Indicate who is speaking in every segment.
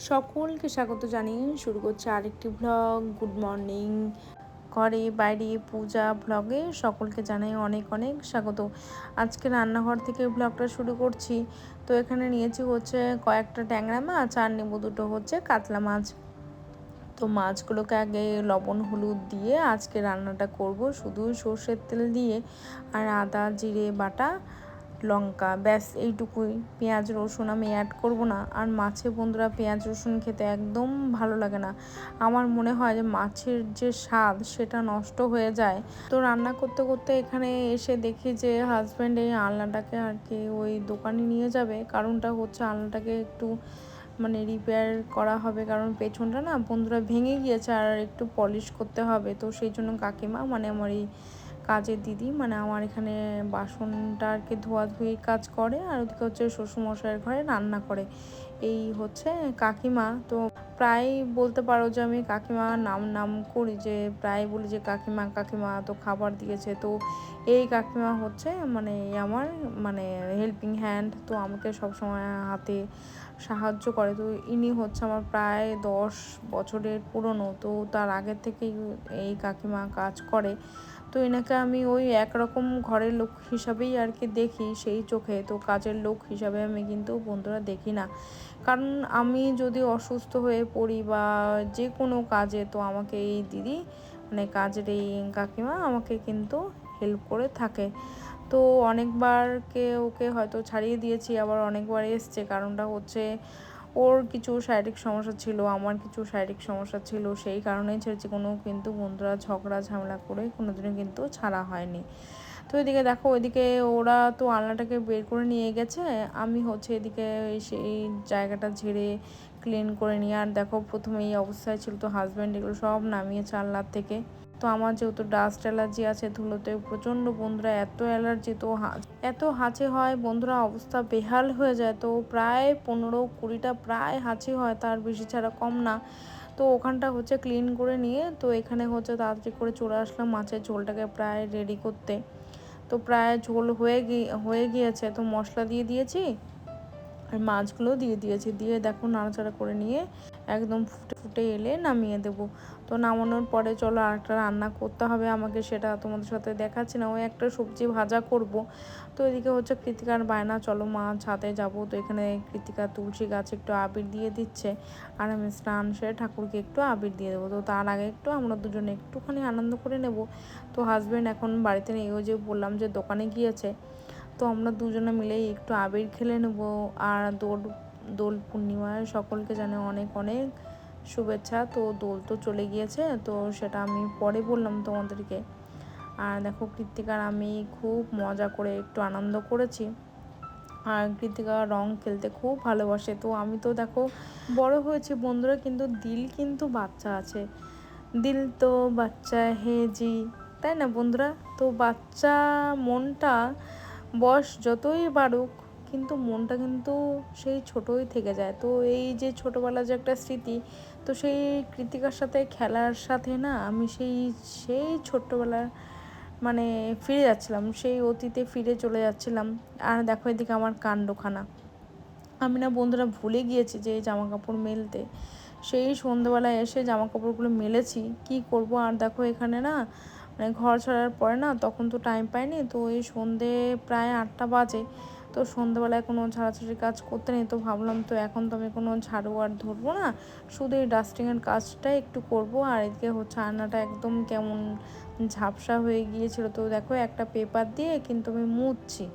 Speaker 1: সকলকে স্বাগত জানিয়ে শুরু করছে আরেকটি ব্লগ। Good morning. ঘরে বাইরে পূজা ব্লগে সকলকে জানাই অনেক অনেক স্বাগত। আজকে রান্নাঘর থেকে ব্লগটা শুরু করছি। তো এখানে নিয়েছি হচ্ছে কয়েকটা ট্যাংরা মাছ আর নেবো দুটো হচ্ছে কাতলা মাছ। তো মাছগুলোকে আগে লবণ হলুদ দিয়ে আজকে রান্নাটা করব শুধু সর্ষের তেল দিয়ে, আর আদা জিরে বাটা লঙ্কা, ব্যাস এইটুকুই। পেঁয়াজ রসুন আমি অ্যাড করব না। আর মাছে বন্ধুরা পেঁয়াজ রসুন খেতে একদম ভালো লাগে না। আমার মনে হয় যে মাছের যে স্বাদ সেটা নষ্ট হয়ে যায়। তো রান্না করতে করতে এখানে এসে দেখি যে হাজব্যান্ড এই আলনাটাকে আর কি ওই দোকানে নিয়ে যাবে। কারণটা হচ্ছে আলনাটাকে একটু রিপেয়ার করা হবে, কারণ পেছনটা না বন্ধুরা ভেঙে গিয়েছে আর একটু পলিশ করতে হবে। তো সেই জন্য কাকিমা আমার এই কাজের দিদি আমার এখানে বাসনটা আর কি ধোয়াধুয়ি কাজ করে, আর ওদিকে হচ্ছে শ্বশুরমশাইয়ের ঘরে রান্না করে। এই হচ্ছে কাকিমা। তো প্রায় বলতে পারো যে আমি কাকিমা নাম নাম করি, যে প্রায় বলি যে কাকিমা কাকিমা তো খাবার দিয়েছে। তো এই কাকিমা হচ্ছে আমার হেল্পিং হ্যান্ড। তো আমাকে সবসময় হাতে সাহায্য করে। তো ইনি হচ্ছে আমার প্রায় 10 বছরের পুরনো। তো তার আগের থেকেই এই কাকিমা কাজ করে। তো এনাকে আমি ওই একরকম ঘরের লোক হিসাবেই আর কি দেখি সেই চোখে। তো কাজের লোক হিসাবে আমি কিন্তু বন্ধুরা দেখি না। কারণ আমি যদি অসুস্থ হয়ে পড়ি বা যে কোনো কাজে, তো আমাকে এই দিদি কাজের এই কাকিমা আমাকে কিন্তু হেল্প করে থাকে। তো অনেকবারকে ওকে হয়তো ছাড়িয়ে দিয়েছি, আবার অনেকবার এসছে। কারণটা হচ্ছে ওর কিছু শারীরিক সমস্যা ছিল, আমার কিছু শারীরিক সমস্যা ছিল, সেই কারণেই ছেড়েছি। কোনো কিন্তু বন্ধুরা ঝগড়া ঝামেলা করে কোনোদিনও কিন্তু ছাড়া হয়নি। তো এদিকে দেখো, ওইদিকে ওরা তো আলনাটাকে বের করে নিয়ে গেছে, আমি হচ্ছে এদিকে সেই জায়গাটা ঝেড়ে ক্লিন করে নিয়ে। আর দেখো প্রথমে এই অবস্থায় ছিল, তো হাজব্যান্ড এগুলো সব নামিয়েছে আলনার থেকে। তো আমার যেহেতু ডাস্ট অ্যালার্জি আছে, ধুলোতে প্রচণ্ড বন্ধুরা এত অ্যালার্জি, তো এত হাঁচি হয় বন্ধুরা, অবস্থা বেহাল হয়ে যায়। তো প্রায় 15-20টা প্রায় হাঁচি হয়, তার বেশি ছাড়া কম না। তো ওখানটা হচ্ছে ক্লিন করে নিয়ে, তো এখানে হচ্ছে তাড়াতাড়ি করে চলে আসলাম মাছের ঝোলটাকে প্রায় রেডি করতে। তো প্রায় ঝোল হয়ে গিয়েছে। তো মশলা দিয়ে দিয়েছি আর মাছগুলো দিয়ে দিয়েছি, দিয়ে দেখো নাড়াচাড়া করে নিয়ে একদম ফুটে ফুটে এলে নামিয়ে দেব। তো নামানোর পরে চলো আরেকটা রান্না করতে হবে আমাকে, সেটা তোমাদের সাথে দেখাচ্ছি না। ওই একটা সবজি ভাজা করব। তো এদিকে হচ্ছে কৃতিকার বায়না, চলো মা ছাদে যাব। তো এখানে কৃতিকা তুলসী গাছে একটু আবির দিয়ে দিচ্ছে, আর আমি স্নান সেরে ঠাকুরকে একটু আবির দিয়ে দেবো। তো তার আগে একটু আমরা দুজনে একটুখানি আনন্দ করে নেব। তো হাজব্যান্ড এখন বাড়িতে নেই, ওই যে বললাম যে দোকানে গিয়েছে। তো আমরা দুজনে মিলেই একটু আবির খেলে নেব। আর দোল পূর্ণিমায় সকলকে জানে অনেক অনেক শুভেচ্ছা। তো দোল তো চলে গিয়েছে, তো সেটা আমি পরে বললাম তোমাদেরকে। আর দেখো কৃত্তিকার আমি খুব মজা করে একটু আনন্দ করেছি। আর কৃত্তিকা রং খেলতে খুব ভালোবাসে। তো আমি তো দেখো বড় হয়েছি বন্ধুরা, কিন্তু দিল কিন্তু বাচ্চা আছে। দিল তো বাচ্চা হে জি, তাই না বন্ধুরা? তো বাচ্চা মনটা বয়স যতই বাড়ুক, কিন্তু মনটা কিন্তু সেই ছোটই থেকে যায়। তো এই যে ছোটোবেলার যে একটা স্মৃতি, তো সেই কৃতিকার সাথে খেলার সাথে না আমি সেই সেই ছোট্টবেলার ফিরে যাচ্ছিলাম, সেই অতীতে ফিরে চলে যাচ্ছিলাম। আর দেখো এদিকে আমার কাণ্ডখানা, আমি না বন্ধুরা ভুলে গিয়েছি যে এই জামা কাপড় মেলতে। সেই সন্ধ্যেবেলায় এসে জামা কাপড়গুলো মেলেছি, কি করব। আর দেখো এখানে না ঘর ছাড়ার পরে না তখন তো টাইম পাইনি। তো এই সন্ধে প্রায় 8টা বাজে। তো সন্ধ্যেবেলায় কোনো ঝাড়াঝাড়ির কাজ করতে নেই। তো ভাবলাম তো এখন তো আমি কোনো ঝাড়ু আর ধরবো না, শুধু এই ডাস্টিংয়ের কাজটাই একটু করব। আর এদিকে হচ্ছে আয়নাটা একদম কেমন ঝাপসা হয়ে গিয়েছিল। তো দেখো একটা পেপার দিয়ে কিন্তু আমি মুছছি।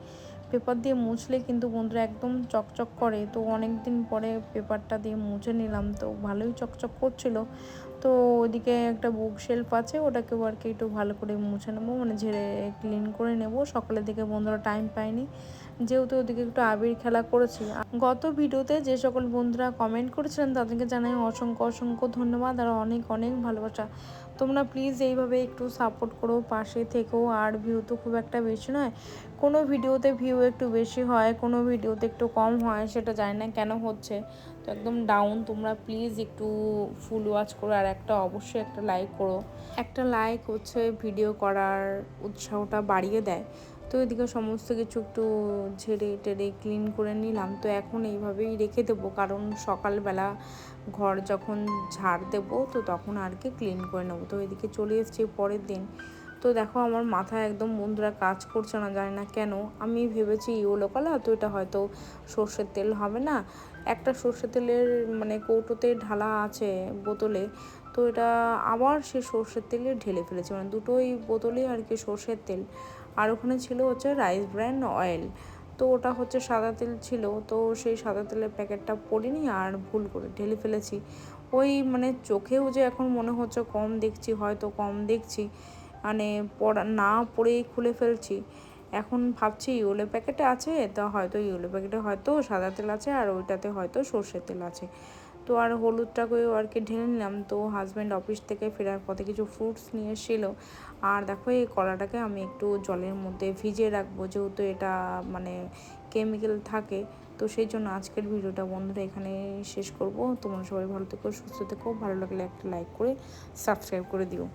Speaker 1: পেপার দিয়ে মুছলে কিন্তু বন্ধুরা একদম চকচক করে। তো অনেক দিন পরে পেপারটা দিয়ে মুছে নিলাম, তো ভালোই চকচক করছিল। তো ওইদিকে একটা বুক শেলফ আছে, ওটাকেও আর কি একটু ভালো করে মুছে নেবো, ঝেড়ে ক্লিন করে নেব। সকালের দিকে বন্ধুরা টাইম পাইনি, যেহেতু ওদিকে একটু আবির খেলা করেছি। গত ভিডিওতে যে সকল বন্ধুরা কমেন্ট করেছিলেন তাদেরকে জানাই অসংখ্য অসংখ্য ধন্যবাদ আর অনেক অনেক ভালোবাসা। তোমরা প্লিজ এইভাবে একটু সাপোর্ট করো, পাশে থেকেও। আর ভিউ তো খুব একটা বেশি নয়, কোনো ভিডিওতে ভিউ একটু বেশি হয়, কোনো ভিডিওতে একটু কম হয়, সেটা জানি না কেন হচ্ছে। তো একদম ডাউন। তোমরা প্লিজ একটু ফুল ওয়াচ করো, আর অবশ্যই একটা লাইক করো। একটা লাইক হচ্ছে ভিডিও করার উৎসাহটা বাড়িয়ে দেয়। তো এদিকে সমস্ত কিছু একটু ঝেড়ে টেড়ে ক্লিন করে নিলাম। তো এখন এইভাবেই রেখে দেবো, কারণ সকালবেলা ঘর যখন ঝাড় দেবো তো তখন আর কি ক্লিন করে নেবো। তো এদিকে চলে এসেছি পরের দিন। তো দেখো আমার মাথায় একদম বন্ধুরা কাজ করছে না, জানি না কেন। আমি ভেবেছি ইয়েলো কালার, তো এটা হয়তো সর্ষের তেল হবে না। একটা সর্ষের তেলের মানে কৌটোতে ঢালা আছে বোতলে, তো এটা আবার সে সর্ষের তেলে ঢেলে ফেলেছে, মানে দুটোই বোতলেই আর কি সর্ষের তেল। আর ওখানে ছিল হচ্ছে রাইস ব্র্যান্ড অয়েল, তো ওটা হচ্ছে সাদা তেল ছিল। তো সেই সাদা তেলের প্যাকেটটা পড়িনি আর ভুল করে ঢেলে ফেলেছি। ওই মানে চোখেও যে এখন মনে হচ্ছে কম দেখছি, হয়তো কম দেখছি, মানে পড়া না পড়েই খুলে ফেলছি। এখন ভাবছি ইয়েলো প্যাকেটে আছে, তা হয়তো ইয়েলো প্যাকেটে হয়তো সাদা তেল আছে আর ওইটাতে হয়তো সর্ষের তেল আছে। তো আর হলুদটাকেও আর কি ঢেলে নিলাম। তো হাজব্যান্ড অফিস থেকে ফেরার পথে কিছু ফ্রুটস নিয়ে এসেছিলো। আর দেখো এই কলাটাকে আমি একটু জলের মধ্যে ভিজিয়ে রাখবো, যেহেতু এটা মানে কেমিক্যাল থাকে। তো সেই জন্য আজকের ভিডিওটা বন্ধুরা এখানে শেষ করব। তোমরা সবাই ভালো থেকো, সুস্থ থেকো। ভালো লাগলে একটা লাইক করে সাবস্ক্রাইব করে দিও।